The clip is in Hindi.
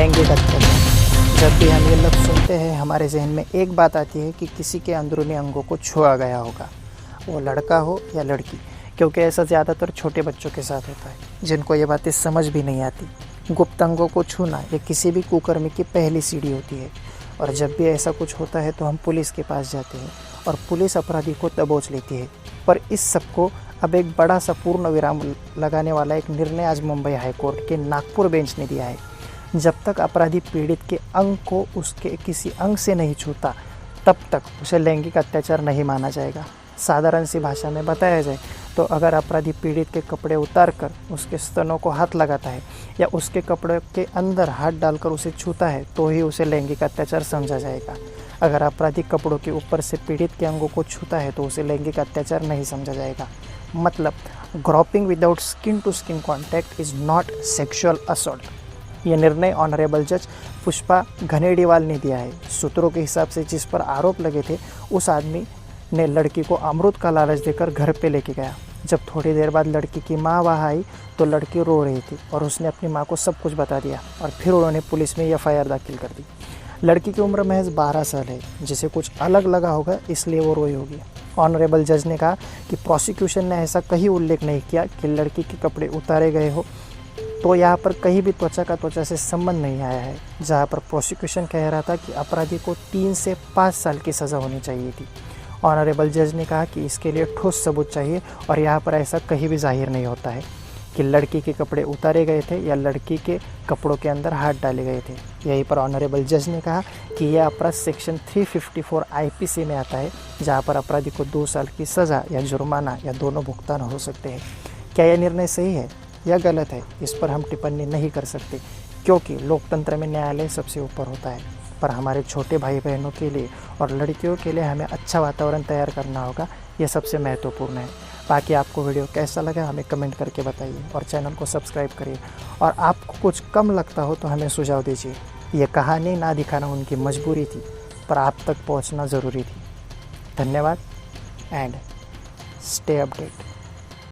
लैंगिक अत्याचार। जब भी हम ये लफ्ज़ सुनते हैं हमारे जहन में एक बात आती है कि किसी के अंदरूनी अंगों को छुआ गया होगा, वो लड़का हो या लड़की, क्योंकि ऐसा ज़्यादातर छोटे बच्चों के साथ होता है जिनको ये बातें समझ भी नहीं आती। गुप्त अंगों को छूना ये किसी भी कुकर्मी की पहली सीढ़ी होती है, और जब भी ऐसा कुछ होता है तो हम पुलिस के पास जाते हैं और पुलिस अपराधी को दबोच लेती है। पर इस सबको अब एक बड़ा सा पूर्ण विराम लगाने वाला एक निर्णय आज मुंबई हाईकोर्ट के नागपुर बेंच ने दिया है। जब तक अपराधी पीड़ित के अंग को उसके किसी अंग से नहीं छूता तब तक उसे लैंगिक अत्याचार नहीं माना जाएगा। साधारण सी भाषा में बताया जाए तो अगर अपराधी पीड़ित के कपड़े उतार कर उसके स्तनों को हाथ लगाता है या उसके कपड़े के अंदर हाथ डालकर उसे छूता है तो ही उसे लैंगिक अत्याचार समझा जाएगा। अगर अपराधी कपड़ों के ऊपर से पीड़ित के अंगों को छूता है तो उसे लैंगिक अत्याचार नहीं समझा जाएगा। मतलब groping without skin to skin contact is not sexual assault. ये निर्णय ऑनरेबल जज पुष्पा घनेडीवाल ने दिया है। सूत्रों के हिसाब से जिस पर आरोप लगे थे उस आदमी ने लड़की को अमृत का लालच देकर घर पे लेके गया। जब थोड़ी देर बाद लड़की की माँ वहाँ आई तो लड़की रो रही थी और उसने अपनी माँ को सब कुछ बता दिया और फिर उन्होंने पुलिस में एफआईआर दाखिल कर दी। लड़की की उम्र महज 12 साल है, जिसे कुछ अलग लगा होगा इसलिए वो रोई होगी। ऑनरेबल जज ने कहा कि प्रोसिक्यूशन ने ऐसा कहीं उल्लेख नहीं किया कि लड़की के कपड़े उतारे गए हो, तो यहाँ पर कहीं भी त्वचा का त्वचा से संबंध नहीं आया है। जहाँ पर प्रोसिक्यूशन कह रहा था कि अपराधी को 3 से 5 साल की सज़ा होनी चाहिए थी। ऑनरेबल जज ने कहा कि इसके लिए ठोस सबूत चाहिए और यहाँ पर ऐसा कहीं भी जाहिर नहीं होता है कि लड़की के कपड़े उतारे गए थे या लड़की के कपड़ों के अंदर हाथ डाले गए थे। यहीं पर ऑनरेबल जज ने कहा कि यह अपराध सेक्शन 354 आईपीसी में आता है, जहाँ पर अपराधी को 2 साल की सज़ा या जुर्माना या दोनों भुगतान हो सकते हैं। क्या यह निर्णय सही है या गलत है, इस पर हम टिप्पणी नहीं कर सकते, क्योंकि लोकतंत्र में न्यायालय सबसे ऊपर होता है। पर हमारे छोटे भाई बहनों के लिए और लड़कियों के लिए हमें अच्छा वातावरण तैयार करना होगा, यह सबसे महत्वपूर्ण है। बाकी आपको वीडियो कैसा लगा हमें कमेंट करके बताइए और चैनल को सब्सक्राइब करिए, और आपको कुछ कम लगता हो तो हमें सुझाव दीजिए। ये कहानी ना दिखाना उनकी मजबूरी थी, पर आप तक पहुंचना ज़रूरी थी। धन्यवाद एंड स्टे अपडेट।